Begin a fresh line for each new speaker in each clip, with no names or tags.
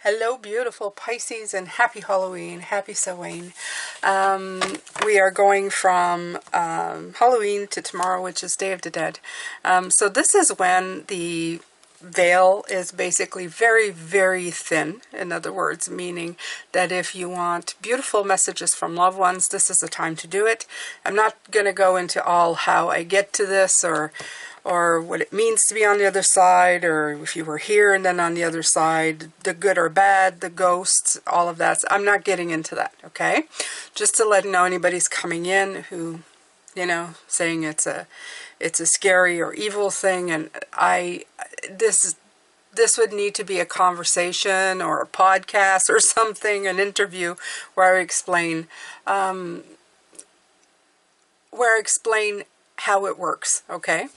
Hello, beautiful Pisces, and happy Halloween, happy Samhain. We are going from Halloween to tomorrow, which is Day of the Dead. So this is when the veil is basically very, very thin. In other words, meaning that if you want beautiful messages from loved ones, this is the time to do it. I'm not going to go into all how I get to this or what it means to be on the other side, or if you were here and then on the other side, the good or bad, the ghosts, all of that. So I'm not getting into that, okay? Just to let you know, anybody's coming in who, saying it's a scary or evil thing, and this would need to be a conversation or a podcast or something, an interview where I explain how it works, okay?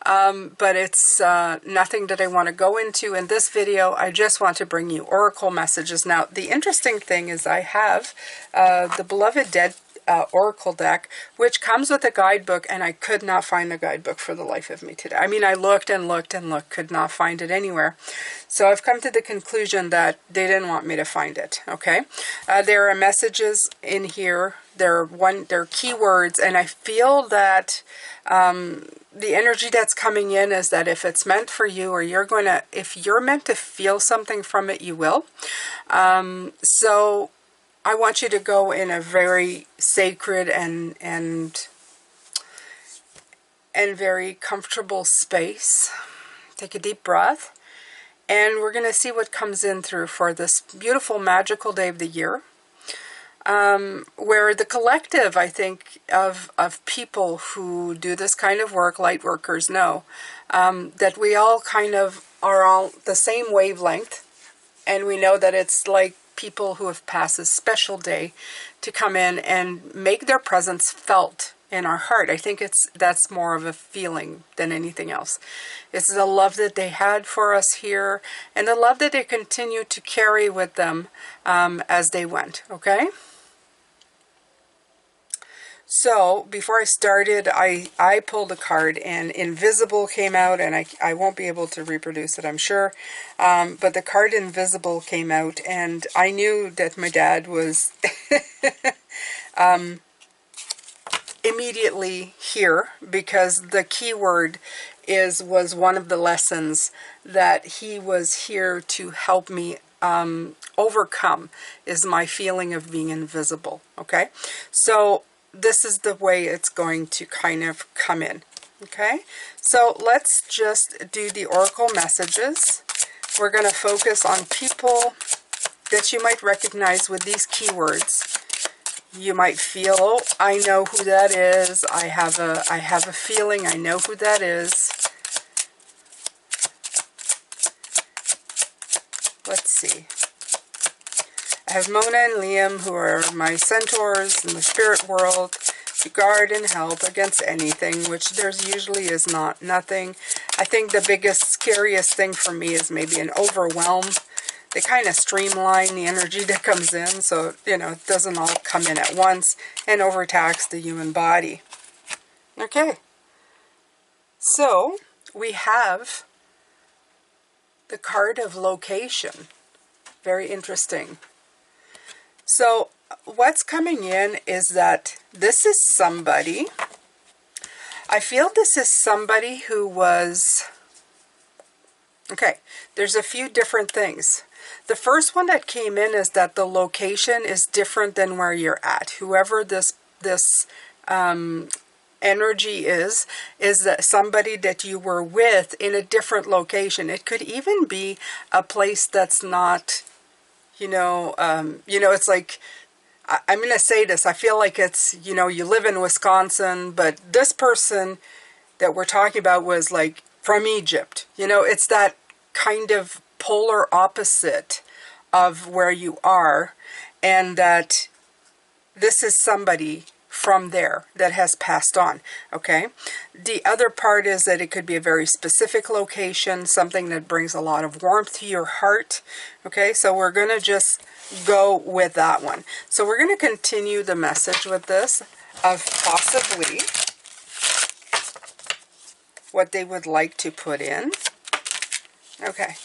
But it's nothing that I want to go into in this video. I just want to bring you oracle messages. Now, the interesting thing is I have the Beloved Dead oracle deck, which comes with a guidebook, and I could not find the guidebook for the life of me today. I mean, I looked and looked and looked, could not find it anywhere. So I've come to the conclusion that they didn't want me to find it, okay? There are messages in here. They're keywords, and I feel that the energy that's coming in is that if it's meant for you, or if you're meant to feel something from it, you will. So I want you to go in a very sacred and very comfortable space. Take a deep breath, and we're going to see what comes in through for this beautiful, magical day of the year. Where the collective, I think, of people who do this kind of work, light workers, know that we all kind of are all the same wavelength, and we know that it's like people who have passed a special day to come in and make their presence felt in our heart. I think that's more of a feeling than anything else. It's the love that they had for us here, and the love that they continue to carry with them as they went, okay? So before I started, I pulled a card, and Invisible came out, and I won't be able to reproduce it, I'm sure. But the card Invisible came out, and I knew that my dad was immediately here, because the keyword was one of the lessons that he was here to help me overcome, is my feeling of being invisible, okay? So this is the way it's going to kind of come in, okay? So let's just do the oracle messages. We're going to focus on people that you might recognize with these keywords. You might feel, oh, I know who that is. I have a feeling I know who that is. Let's see. I have Mona and Liam, who are my centaurs in the spirit world, to guard and help against anything, which there's usually is nothing. I think the biggest, scariest thing for me is maybe an overwhelm. They kind of streamline the energy that comes in, so, it doesn't all come in at once and overtax the human body. Okay. So, we have the card of location. Very interesting. So what's coming in is that this is somebody, I feel this is somebody who was, okay, there's a few different things. The first one that came in is that the location is different than where you're at. Whoever this energy is that somebody that you were with in a different location. It could even be a place that's not, it's like, I'm going to say this, I feel like it's, you live in Wisconsin, but this person that we're talking about was like from Egypt. It's that kind of polar opposite of where you are, and that this is somebody from there that has passed on, okay? The other part is that it could be a very specific location, something that brings a lot of warmth to your heart, okay? So we're going to just go with that one. So we're going to continue the message with this of possibly what they would like to put in. Okay,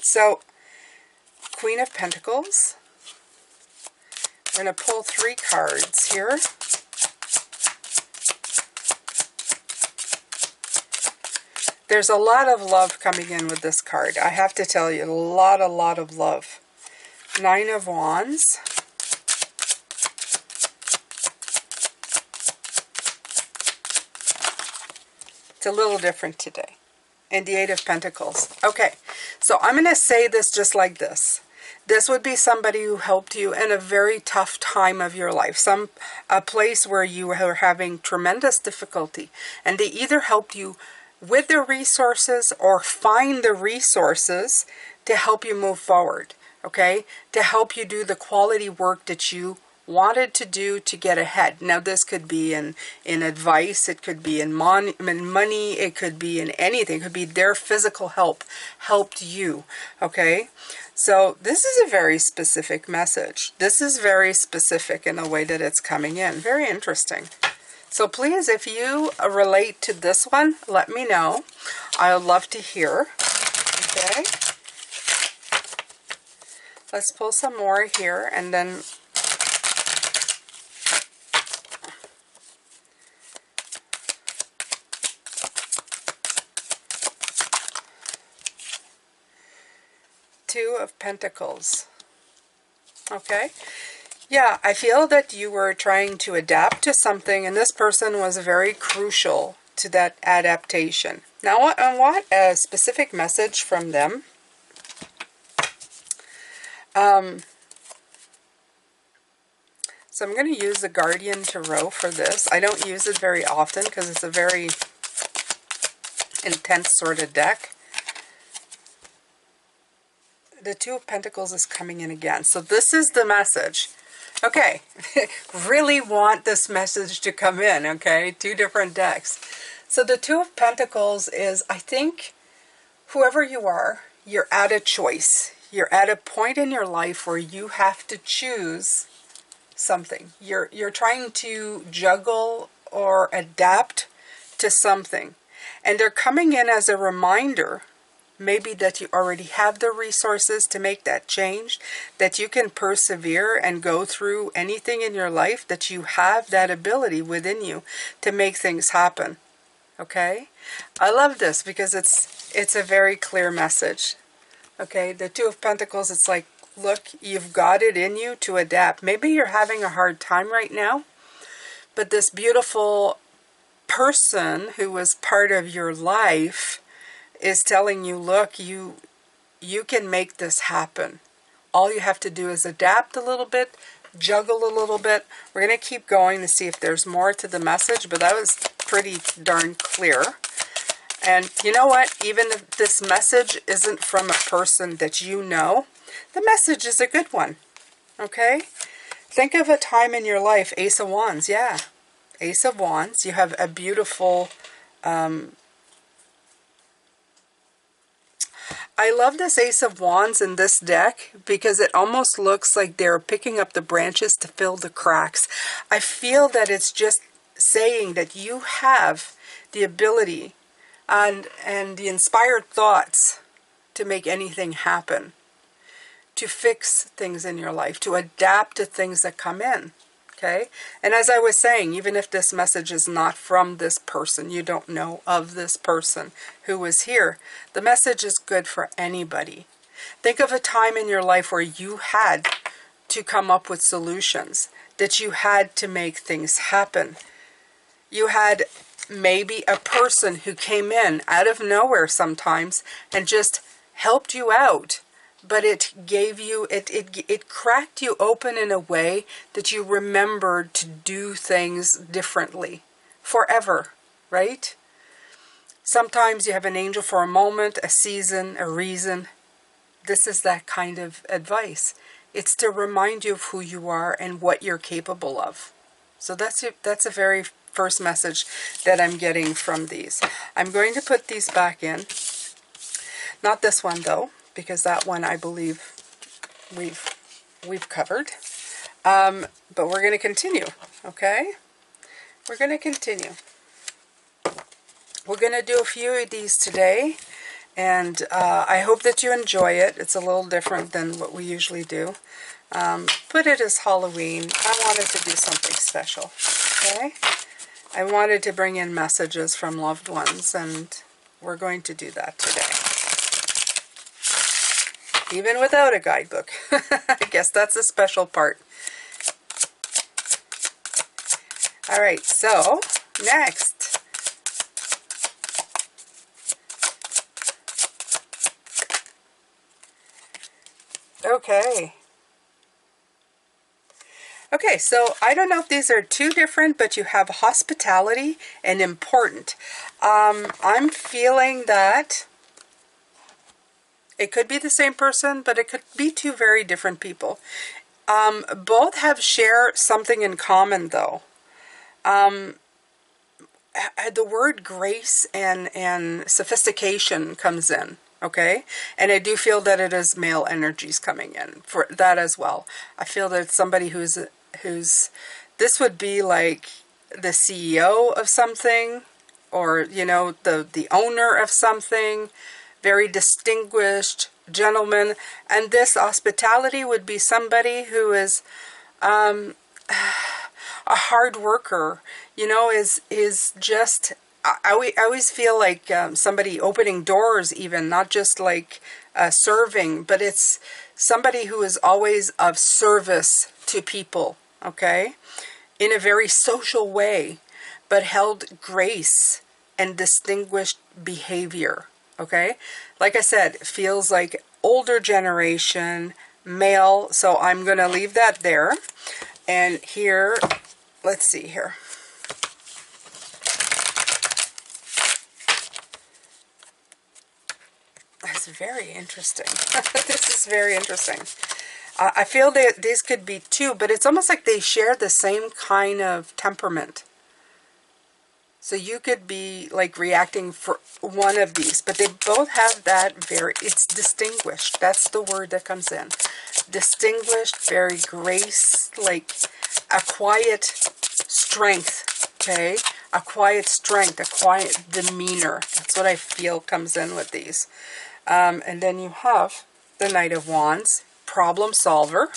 so Queen of Pentacles. We're going to pull 3 cards here. There's a lot of love coming in with this card. I have to tell you, a lot of love. 9 of Wands. It's a little different today. And the 8 of Pentacles. Okay, so I'm going to say this just like this. This would be somebody who helped you in a very tough time of your life. A place where you were having tremendous difficulty. And they either helped you with the resources or find the resources to help you move forward. Okay? To help you do the quality work that you wanted to do to get ahead. Now this could be in advice, it could be in money, it could be in anything. It could be their physical help helped you. Okay? So this is a very specific message. This is very specific in the way that it's coming in. Very interesting. So please, if you relate to this one, let me know. I would love to hear. Okay? Let's pull some more here and then Two of Pentacles. Okay? Yeah, I feel that you were trying to adapt to something, and this person was very crucial to that adaptation. Now, I want a specific message from them. So I'm going to use the Guardian Tarot for this. I don't use it very often because it's a very intense sort of deck. The Two of Pentacles is coming in again. So this is the message. Okay, really want this message to come in, okay? 2 different decks. So the Two of Pentacles is, I think, whoever you are, you're at a choice. You're at a point in your life where you have to choose something. You're trying to juggle or adapt to something. And they're coming in as a reminder, maybe that you already have the resources to make that change, that you can persevere and go through anything in your life, that you have that ability within you to make things happen. Okay? I love this because it's a very clear message. Okay? The Two of Pentacles, it's like, look, you've got it in you to adapt. Maybe you're having a hard time right now, but this beautiful person who was part of your life is telling you, look, you can make this happen. All you have to do is adapt a little bit, juggle a little bit. We're going to keep going to see if there's more to the message, but that was pretty darn clear. And you know what? Even if this message isn't from a person that you know, the message is a good one. Okay? Think of a time in your life, Ace of Wands, yeah. Ace of Wands, you have a beautiful I love this Ace of Wands in this deck because it almost looks like they're picking up the branches to fill the cracks. I feel that it's just saying that you have the ability and the inspired thoughts to make anything happen, to fix things in your life, to adapt to things that come in. Okay? And as I was saying, even if this message is not from this person, you don't know of this person who was here, the message is good for anybody. Think of a time in your life where you had to come up with solutions, that you had to make things happen. You had maybe a person who came in out of nowhere sometimes and just helped you out. But it gave you, it cracked you open in a way that you remembered to do things differently forever, right? Sometimes you have an angel for a moment, a season, a reason. This is that kind of advice. It's to remind you of who you are and what you're capable of. So that's a very first message that I'm getting from these. I'm going to put these back in. Not this one though, because that one I believe we've covered. But we're going to continue, okay? We're going to continue. We're going to do a few of these today, And I hope that you enjoy it. It's a little different than what we usually do. But it is Halloween. I wanted to do something special. Okay? I wanted to bring in messages from loved ones, and we're going to do that today. Even without a guidebook. I guess that's a special part. All right, so next. Okay. Okay, so I don't know if these are two different, but you have hospitality and important. I'm feeling that it could be the same person, but it could be two very different people. Both share something in common, though. The word grace and sophistication comes in, okay? And I do feel that it is male energies coming in for that as well. I feel that it's somebody who's this would be like the CEO of something, or, you know, the owner of something, very distinguished gentleman. And this hospitality would be somebody who is a hard worker, you know, is just, I always feel like somebody opening doors, even, not just like serving, but it's somebody who is always of service to people, okay, in a very social way, but held grace and distinguished behavior, okay? Like I said, it feels like older generation, male, so I'm going to leave that there. And here, let's see here. That's very interesting. This is very interesting. I feel that these could be two, but it's almost like they share the same kind of temperament. So you could be like reacting for one of these, but they both have that it's distinguished. That's the word that comes in. Distinguished, very grace, like a quiet strength, okay? A quiet strength, a quiet demeanor. That's what I feel comes in with these. And then you have the Knight of Wands, problem solver.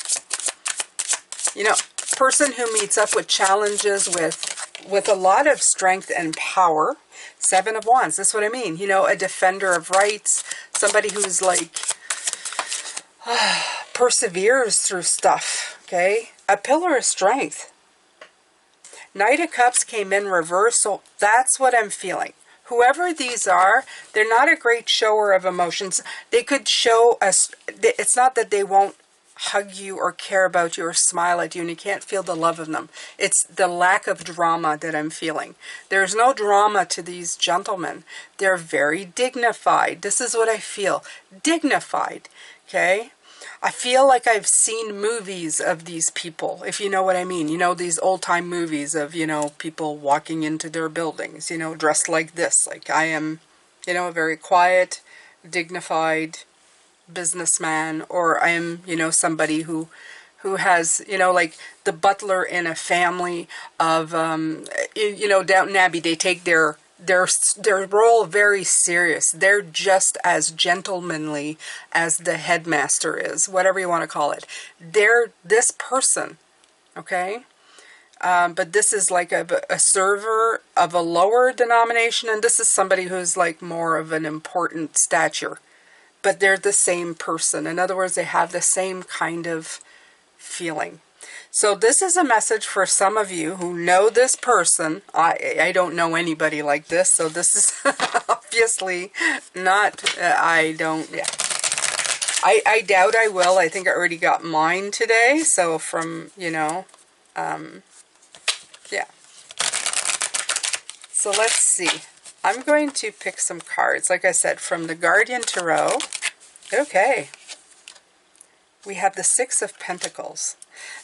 You know, person who meets up with challenges with a lot of strength and power. Seven of Wands, that's what I mean. You know, a defender of rights, somebody who's like perseveres through stuff, okay? A pillar of strength. Knight of Cups came in reverse, so that's what I'm feeling. Whoever these are, they're not a great shower of emotions. They could show us, it's not that they won't hug you or care about you or smile at you and you can't feel the love of them. It's the lack of drama that I'm feeling. There's no drama to these gentlemen. They're very dignified. This is what I feel. Dignified, okay? I feel like I've seen movies of these people, if you know what I mean. You know, these old-time movies of, you know, people walking into their buildings, you know, dressed like this. Like I am, you know, a very quiet, dignified businessman, or I am, you know, somebody who has, you know, like the butler in a family of, you know, Downton Abbey, they take their role very serious. They're just as gentlemanly as the headmaster is, whatever you want to call it. They're this person, okay? But this is like a server of a lower denomination, and this is somebody who's like more of an important stature. But they're the same person. In other words, they have the same kind of feeling. So this is a message for some of you who know this person. I don't know anybody like this, so this is obviously not, I don't, yeah. I doubt I will. I think I already got mine today, so from, you know, yeah. So let's see. I'm going to pick some cards, like I said, from the Guardian Tarot. Okay. We have the Six of Pentacles.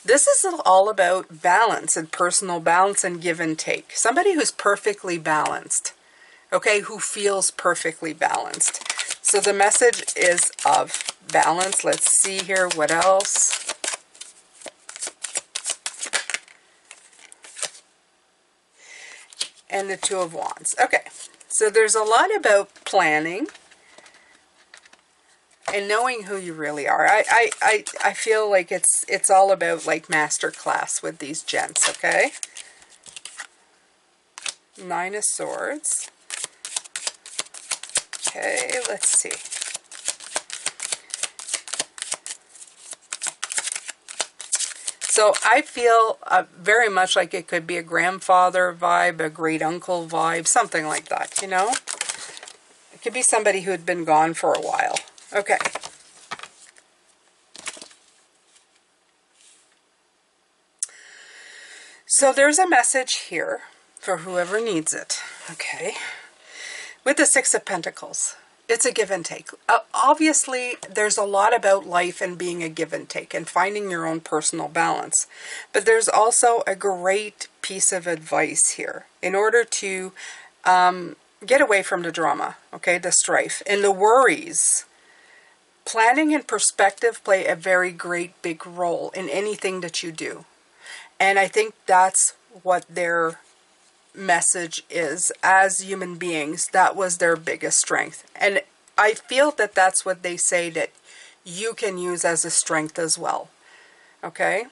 This is all about balance and personal balance and give and take. Somebody who's perfectly balanced, okay, who feels perfectly balanced. So the message is of balance. Let's see here, what else? And the Two of Wands. Okay, so there's a lot about planning, and knowing who you really are. I feel like it's all about like master class with these gents, okay? Nine of Swords. Okay, let's see. So I feel very much like it could be a grandfather vibe, a great uncle vibe, something like that, you know? It could be somebody who had been gone for a while. Okay. So there's a message here for whoever needs it, okay? With the Six of Pentacles, it's a give and take. Obviously, there's a lot about life and being a give and take and finding your own personal balance. But there's also a great piece of advice here in order to get away from the drama, okay, the strife and the worries. Planning and perspective play a very great big role in anything that you do. And I think that's what their message is. As human beings, that was their biggest strength. And I feel that that's what they say that you can use as a strength as well. Okay?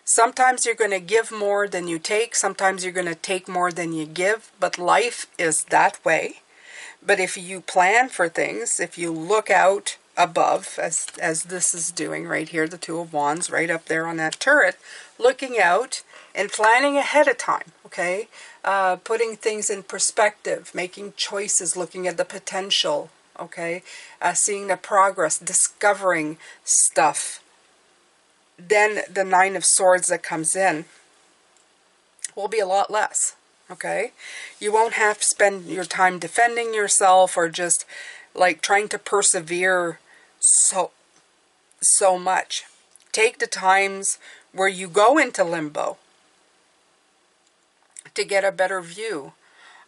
Sometimes you're going to give more than you take. Sometimes you're going to take more than you give. But life is that way. But if you plan for things, if you look out above, as this is doing right here, the Two of Wands right up there on that turret, looking out and planning ahead of time, okay? Putting things in perspective, making choices, looking at the potential, okay? Seeing the progress, discovering stuff. Then the Nine of Swords that comes in will be a lot less, okay? You won't have to spend your time defending yourself or just like trying to persevere so much. Take the times where you go into limbo to get a better view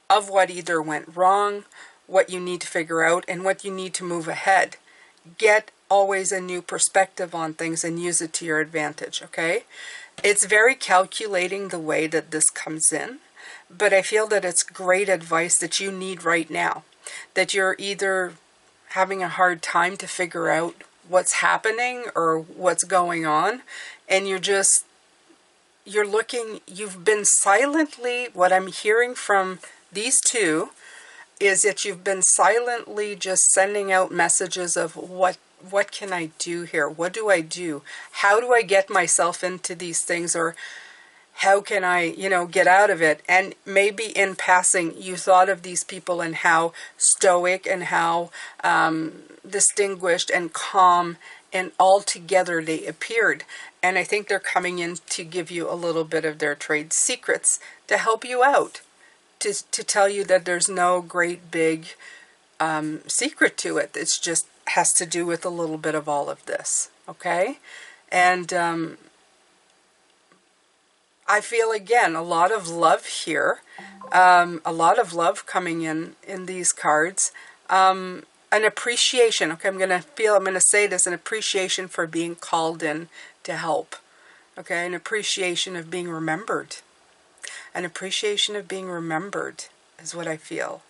of what either went wrong, what you need to figure out, and what you need to move ahead. Get always a new perspective on things and use it to your advantage, okay? It's very calculating the way that this comes in, but I feel that it's great advice that you need right now. That you're either having a hard time to figure out what's happening or what's going on, and you're looking, you've been silently, what I'm hearing from these two is that you've been silently just sending out messages of what can I do here? What do I do? How do I get myself into these things? Or how can I, get out of it? And maybe in passing, you thought of these people and how stoic and how distinguished and calm and all together they appeared. And I think they're coming in to give you a little bit of their trade secrets to help you out. To tell you that there's no great big secret to it. It's just has to do with a little bit of all of this. Okay? And I feel, again, a lot of love here. A lot of love coming in these cards. An appreciation. Okay, I'm going to say this, an appreciation for being called in to help. Okay, an appreciation of being remembered. An appreciation of being remembered is what I feel.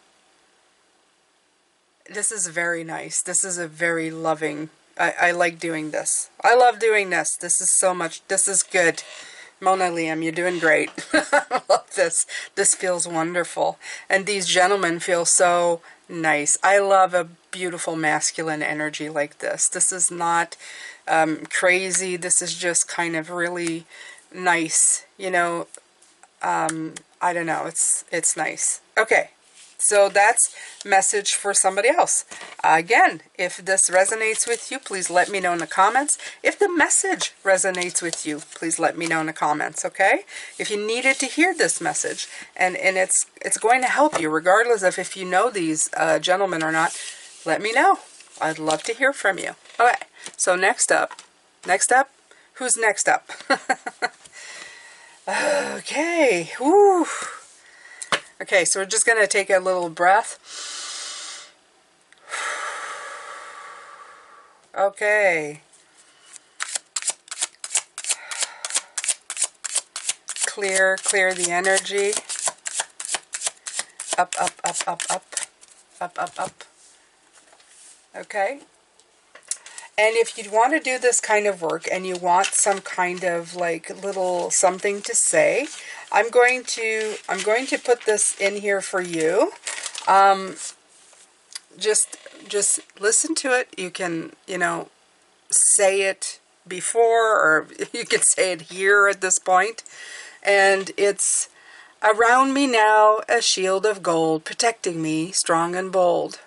This is very nice. This is a very loving, I like doing this. I love doing this. This is so much, this is good. Mona Liam, you're doing great. I love this. This feels wonderful. And these gentlemen feel so nice. I love a beautiful masculine energy like this. This is not crazy. This is just kind of really nice, I don't know, it's nice. Okay, so that's message for somebody else. Again, if this resonates with you, please let me know in the comments. If the message resonates with you, please let me know in the comments, okay? If you needed to hear this message, and it's going to help you, regardless of if you know these gentlemen or not, let me know. I'd love to hear from you. Okay, so next up, who's next up? Okay, whew. Okay, so we're just going to take a little breath. Okay. Clear the energy. Up, up, up, up, up. Up, up, up. Okay. And if you want to do this kind of work and you want some kind of like little something to say, I'm going to put this in here for you. Just listen to it. You can, you know, say it before, or you can say it here at this point. And it's, around me now a shield of gold, protecting me strong and bold.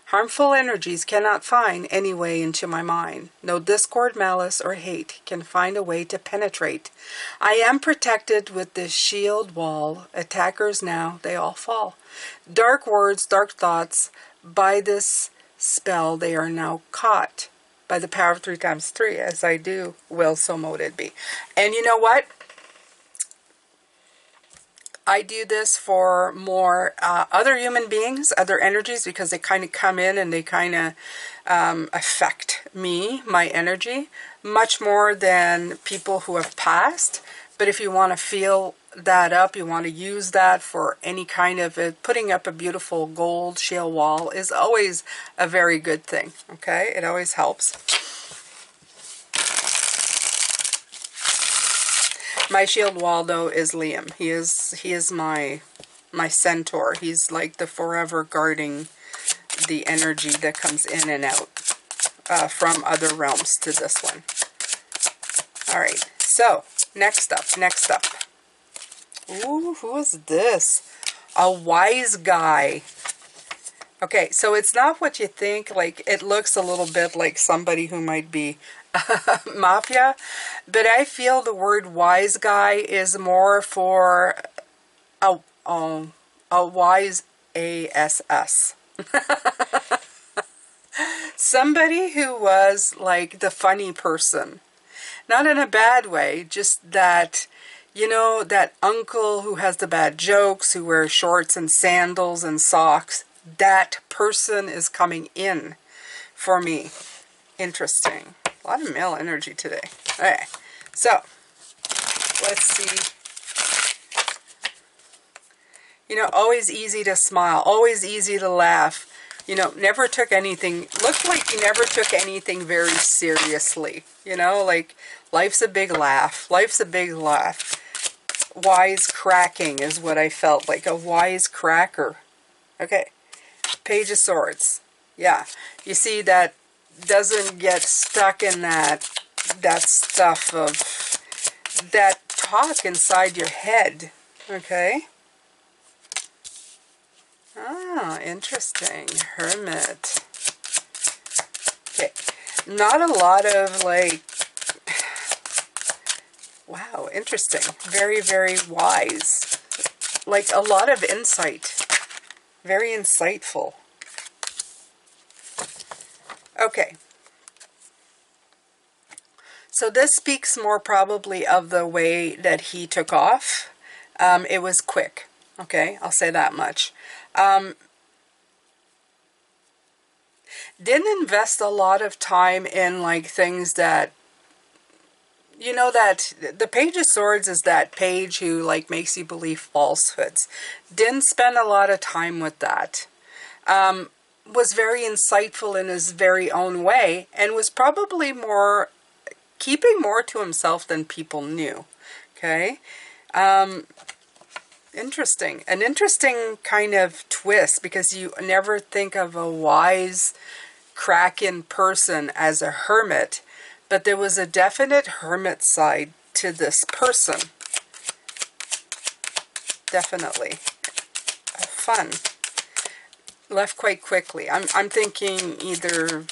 Harmful energies cannot find any way into my mind. No discord, malice, or hate can find a way to penetrate. I am protected with this shield wall. Attackers now, they all fall. Dark words, dark thoughts, by this spell they are now caught. By the power of 3 times 3, as I do, will so mote it be. And you know what? I do this for more other human beings, other energies, because they kind of come in and they kind of affect me, my energy, much more than people who have passed. But if you want to feel that up, you want to use that for any kind of putting up a beautiful gold shield wall is always a very good thing. Okay, it always helps. My shield wall, though, is Liam. He is my centaur. He's like the forever guarding the energy that comes in and out from other realms to this one. All right. So next up. Ooh, who is this? A wise guy. Okay, so it's not what you think. Like, it looks a little bit like somebody who might be mafia, but I feel the word wise guy is more for a wise ASS. Somebody who was like the funny person. Not in a bad way, just that, you know, that uncle who has the bad jokes, who wears shorts and sandals and socks. That person is coming in for me. Interesting. A lot of male energy today. Okay, so let's see. You know, always easy to smile, always easy to laugh. You know, never took anything, looked like you never took anything very seriously. You know, like, life's a big laugh. Life's a big laugh. Wise cracking is what I felt like, a wise cracker. Okay, Page of Swords. Yeah, you see, that doesn't get stuck in that stuff of that talk inside your head. Okay. Ah, interesting. Hermit. Okay. Not a lot of like, wow, interesting. Very, very wise. Like a lot of insight. Very insightful. Okay. So this speaks more probably of the way that he took off. It was quick. Okay, I'll say that much. Didn't invest a lot of time in like things that, you know, that the Page of Swords is that page who like makes you believe falsehoods. Didn't spend a lot of time with that. Was very insightful in his very own way, and was probably more keeping more to himself than people knew. Okay. Interesting. An interesting kind of twist, because you never think of a wise Kraken person as a hermit, but there was a definite hermit side to this person. Definitely. Fun. Left quite quickly. I'm thinking either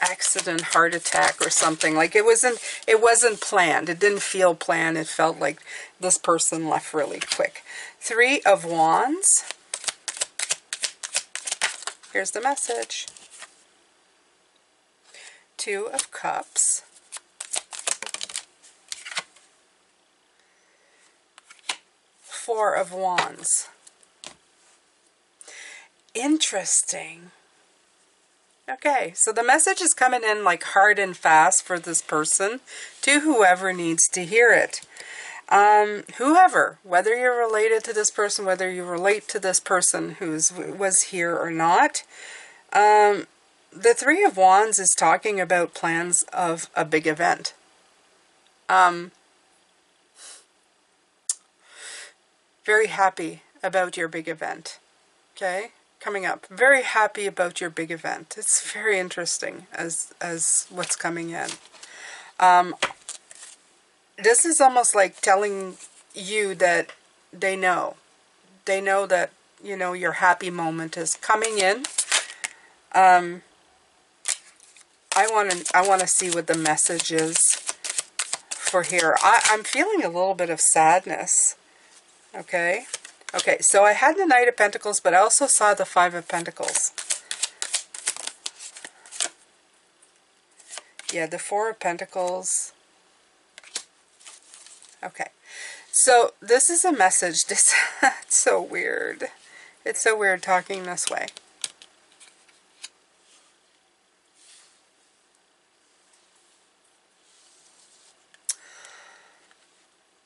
accident, heart attack, or something. Like it wasn't planned. It didn't feel planned. It felt like this person left really quick. 3 of Wands. Here's the message. 2 of Cups. 4 of Wands. Interesting. Okay, so the message is coming in like hard and fast for this person to whoever needs to hear it. Whoever, whether you're related to this person, whether you relate to this person who was here or not, the Three of Wands is talking about plans of a big event. Very happy about your big event. Okay? Coming up. Very happy about your big event. It's very interesting as what's coming in. This is almost like telling you that they know. They know that, you know, your happy moment is coming in. I want to see what the message is for here. I'm feeling a little bit of sadness. Okay? Okay, so I had the Knight of Pentacles, but I also saw the Five of Pentacles. Yeah, the Four of Pentacles. Okay. So this is a message. This it's so weird. It's so weird talking this way.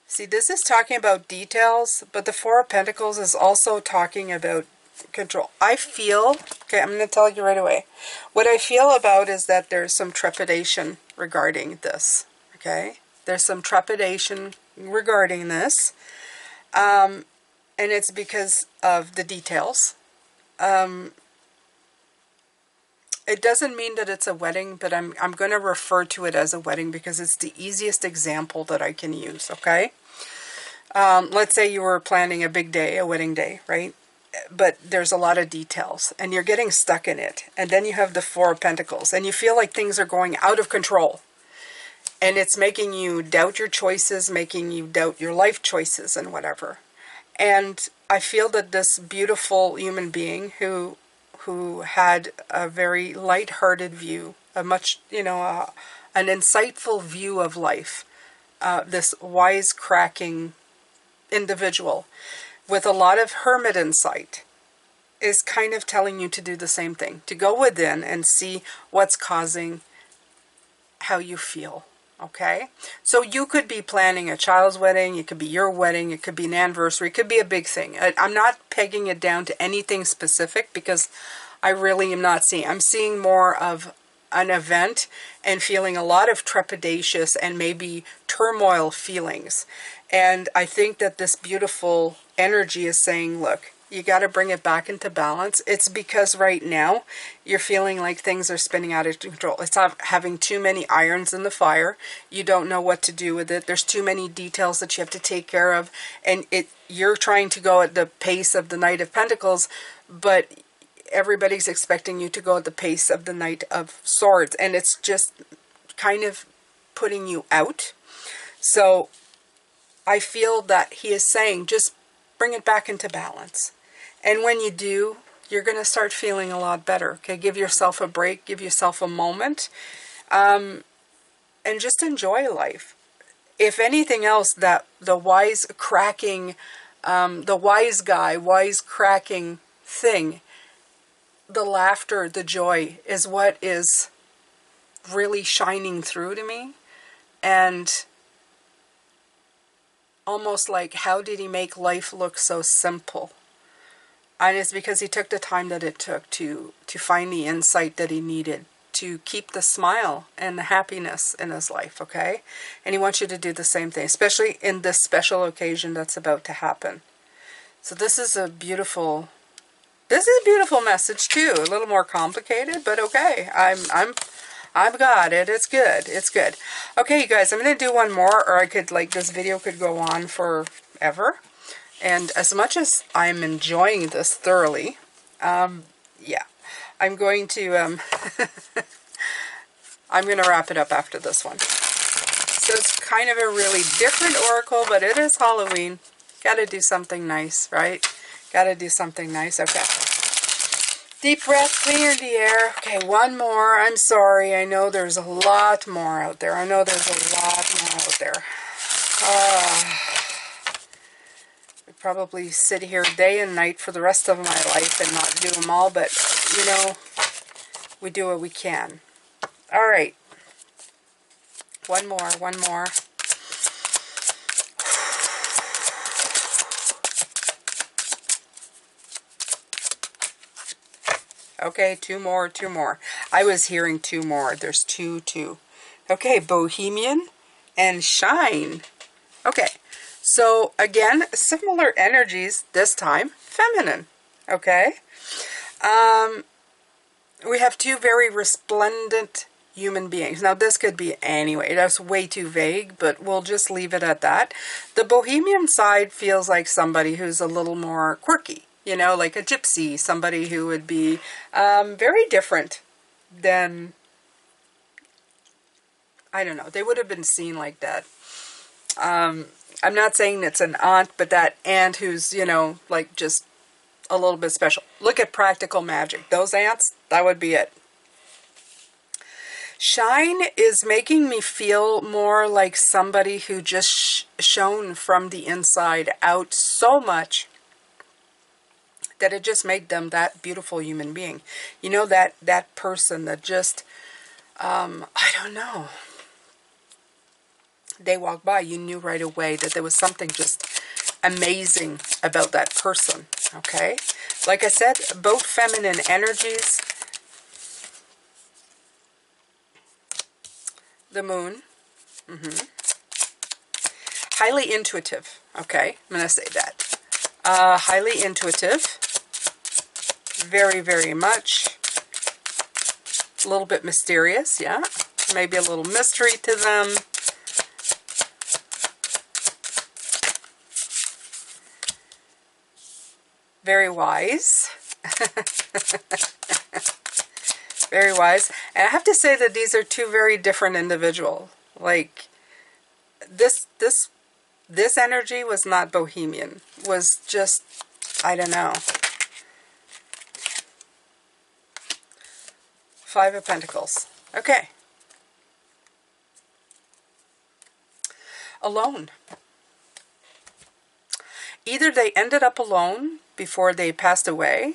See, this is talking about details, but the Four of Pentacles is also talking about control. I feel, okay, I'm going to tell you right away. What I feel about is that there's some trepidation regarding this, okay? There's some trepidation regarding this, and it's because of the details. It doesn't mean that it's a wedding, but I'm going to refer to it as a wedding because it's the easiest example that I can use, okay? Let's say you were planning a big day, a wedding day, right? But there's a lot of details, and you're getting stuck in it. And then you have the Four of Pentacles, and you feel like things are going out of control. And it's making you doubt your choices, making you doubt your life choices and whatever. And I feel that this beautiful human being who had a very light-hearted view, a much, you know, an insightful view of life, this wise-cracking individual with a lot of hermit insight is kind of telling you to do the same thing, to go within and see what's causing how you feel. Okay, so you could be planning a child's wedding, it could be your wedding, it could be an anniversary, it could be a big thing. I'm not pegging it down to anything specific because I really am not seeing. I'm seeing more of an event and feeling a lot of trepidatious and maybe turmoil feelings. And I think that this beautiful energy is saying, look, you got to bring it back into balance. It's because right now you're feeling like things are spinning out of control. It's having too many irons in the fire. You don't know what to do with it. There's too many details that you have to take care of. And you're trying to go at the pace of the Knight of Pentacles, but everybody's expecting you to go at the pace of the Knight of Swords. And it's just kind of putting you out. So I feel that he is saying, just bring it back into balance. And when you do, you're going to start feeling a lot better. Okay, give yourself a break, give yourself a moment, and just enjoy life. If anything else, that the wise cracking, the wise guy, wise cracking thing, the laughter, the joy is what is really shining through to me. And almost like, how did he make life look so simple? And it's because he took the time that it took to find the insight that he needed to keep the smile and the happiness in his life, okay? And he wants you to do the same thing, especially in this special occasion that's about to happen. So this is a beautiful message too. A little more complicated, but okay. I've got it. It's good. It's good. Okay, you guys, I'm going to do one more, or I could, like, this video could go on forever. And as much as I'm enjoying this thoroughly, yeah, I'm going to, I'm going to wrap it up after this one. So it's kind of a really different oracle, but it is Halloween. Got to do something nice, right? Got to do something nice. Okay. Deep breath, clear the air. Okay, one more. I'm sorry. I know there's a lot more out there. I know there's a lot more out there. I'd probably sit here day and night for the rest of my life and not do them all, but, you know, we do what we can. All right. One more, one more. Okay, two more. I was hearing two more. There's two. Okay, Bohemian and Shine. Okay, so again, similar energies, this time feminine. Okay, we have two very resplendent human beings. Now this could be anyway, that's way too vague, but we'll just leave it at that. The Bohemian side feels like somebody who's a little more quirky, you know, like a gypsy, somebody who would be very different than, I don't know, they would have been seen like that. I'm not saying it's an aunt, but that aunt who's, you know, like just a little bit special. Look at Practical Magic. Those aunts, that would be it. Shine is making me feel more like somebody who just shone from the inside out so much that it just made them that beautiful human being. You know, that person that just, I don't know. They walked by, you knew right away that there was something just amazing about that person, okay? Like I said, both feminine energies. The moon. Highly intuitive, okay? I'm going to say that. Highly intuitive. Very, very much. A little bit mysterious, yeah? Maybe a little mystery to them. Very wise. Very wise. And I have to say that these are two very different individuals. Like, this energy was not bohemian. Was just, I don't know. Five of Pentacles. Okay. Alone. Either they ended up alone before they passed away,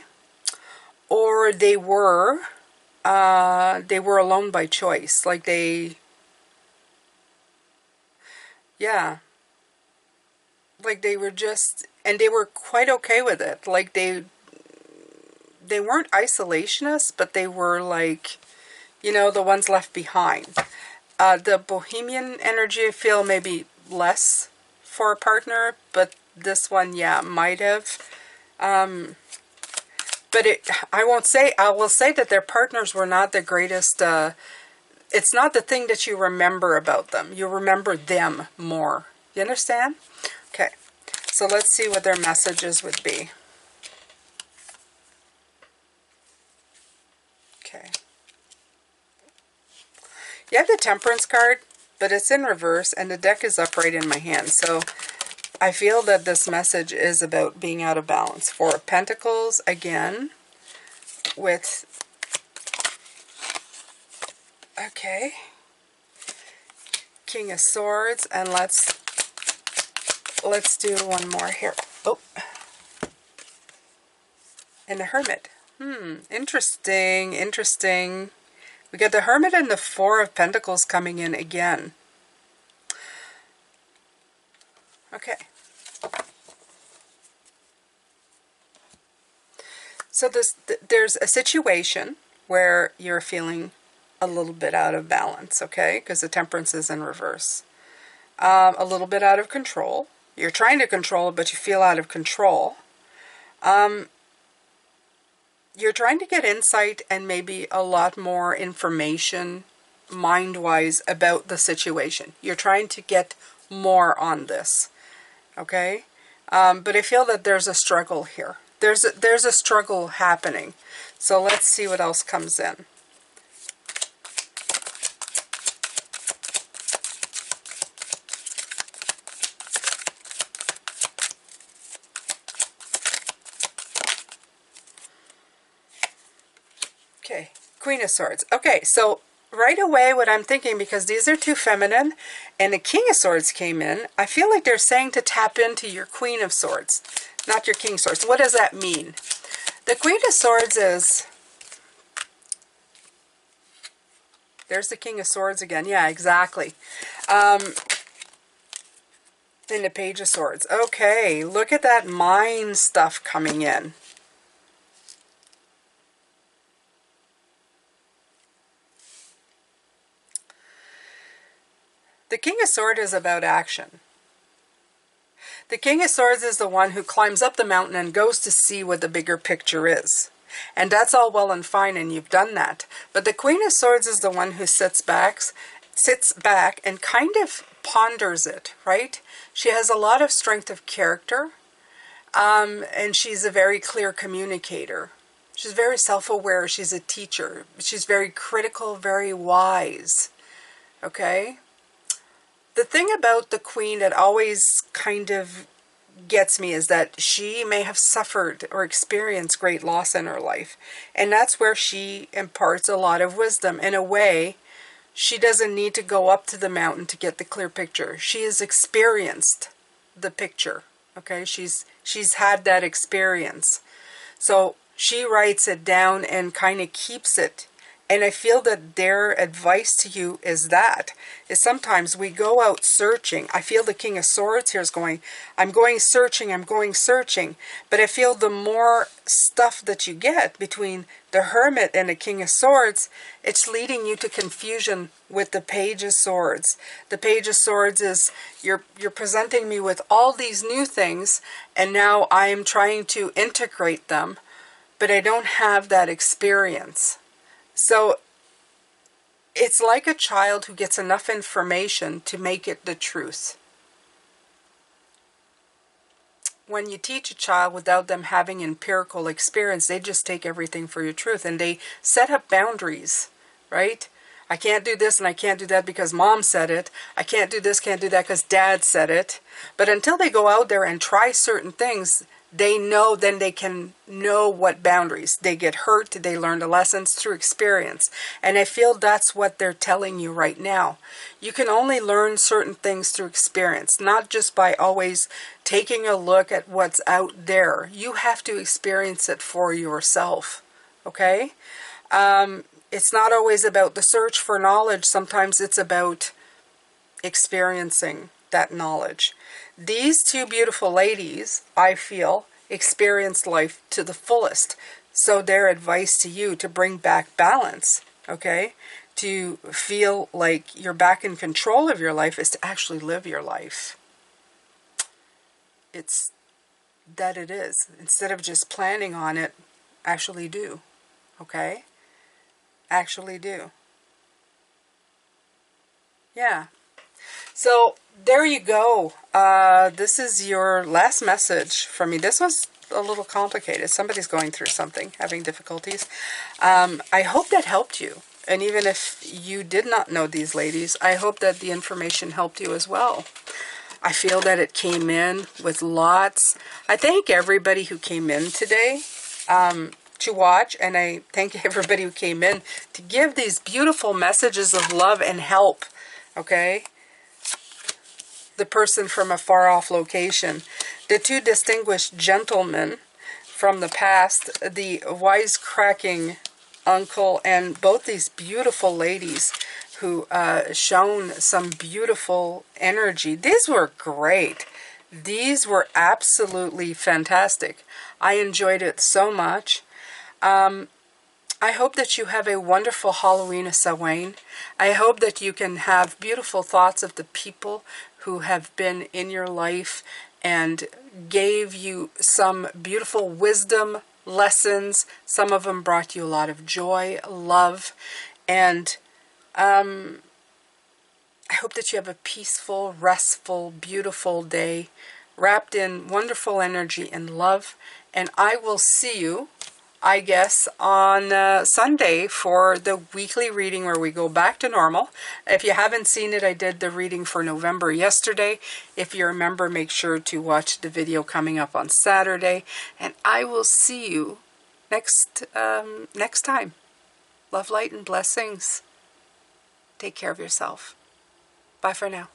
or they were alone by choice. Like yeah, like they were just, and they were quite okay with it. Like they weren't isolationists, but they were like, you know, the ones left behind. The Bohemian energy, I feel maybe less for a partner, but this one, yeah, might have. But I will say that their partners were not the greatest. It's not the thing that you remember about them. You remember them more. You understand? Okay. So let's see what their messages would be. Okay. You have the Temperance card, but it's in reverse, and the deck is upright in my hand. So I feel that this message is about being out of balance. Four of Pentacles, again, with, okay, King of Swords, and let's do one more here. Oh, and the Hermit. Interesting, interesting. We got the Hermit and the Four of Pentacles coming in again. Okay. So there's a situation where you're feeling a little bit out of balance, okay? Because the Temperance is in reverse. A little bit out of control. You're trying to control it, but you feel out of control. You're trying to get insight and maybe a lot more information mind-wise about the situation. You're trying to get more on this, okay? But I feel that there's a struggle here. There's a struggle happening. So let's see what else comes in. Okay, Queen of Swords. Okay, so right away what I'm thinking, because these are too feminine and the King of Swords came in, I feel like they're saying to tap into your Queen of Swords, not your King of Swords. What does that mean? The Queen of Swords is, there's the King of Swords again. Yeah, exactly. And the Page of Swords. Okay, look at that mind stuff coming in. The King of Swords is about action. The King of Swords is the one who climbs up the mountain and goes to see what the bigger picture is. And that's all well and fine, and you've done that. But the Queen of Swords is the one who sits back and kind of ponders it, right? She has a lot of strength of character, and she's a very clear communicator. She's very self-aware. She's a teacher. She's very critical, very wise. Okay? The thing about the Queen that always kind of gets me is that she may have suffered or experienced great loss in her life. And that's where she imparts a lot of wisdom. In a way, she doesn't need to go up to the mountain to get the clear picture. She has experienced the picture. Okay? She's had that experience. So she writes it down and kind of keeps it. And I feel that their advice to you is sometimes we go out searching. I feel the King of Swords here is going, I'm going searching. But I feel the more stuff that you get between the Hermit and the King of Swords, it's leading you to confusion with the Page of Swords. The Page of Swords is, you're presenting me with all these new things, and now I am trying to integrate them, but I don't have that experience. So it's like a child who gets enough information to make it the truth. When you teach a child without them having empirical experience, they just take everything for your truth, and they set up boundaries, right? I can't do this and I can't do that because mom said it. I can't do this, can't do that because dad said it. But until they go out there and try certain things, they know, then they can know what boundaries. They get hurt, they learn the lessons through experience. And I feel that's what they're telling you right now. You can only learn certain things through experience, not just by always taking a look at what's out there. You have to experience it for yourself, okay? It's not always about the search for knowledge. Sometimes it's about experiencing that knowledge. These two beautiful ladies, I feel, experienced life to the fullest. So their advice to you to bring back balance, okay, to feel like you're back in control of your life, is to actually live your life. It's that it is. Instead of just planning on it, actually do, okay? Actually do. Yeah. So there you go. This is your last message from me. This was a little complicated. Somebody's going through something, having difficulties. I hope that helped you. And even if you did not know these ladies, I hope that the information helped you as well. I feel that it came in with lots. I thank everybody who came in today to watch, and I thank everybody who came in to give these beautiful messages of love and help, okay? The person from a far-off location, the two distinguished gentlemen from the past, the wisecracking uncle, and both these beautiful ladies who shown some beautiful energy. These were great. These were absolutely fantastic. I enjoyed it so much. I hope that you have a wonderful Halloween of Samhain. I hope that you can have beautiful thoughts of the people who have been in your life and gave you some beautiful wisdom lessons. Some of them brought you a lot of joy, love, and I hope that you have a peaceful, restful, beautiful day wrapped in wonderful energy and love. And I will see you, I guess, on Sunday for the weekly reading where we go back to normal. If you haven't seen it, I did the reading for November yesterday. If you remember, make sure to watch the video coming up on Saturday. And I will see you next time. Love, light, and blessings. Take care of yourself. Bye for now.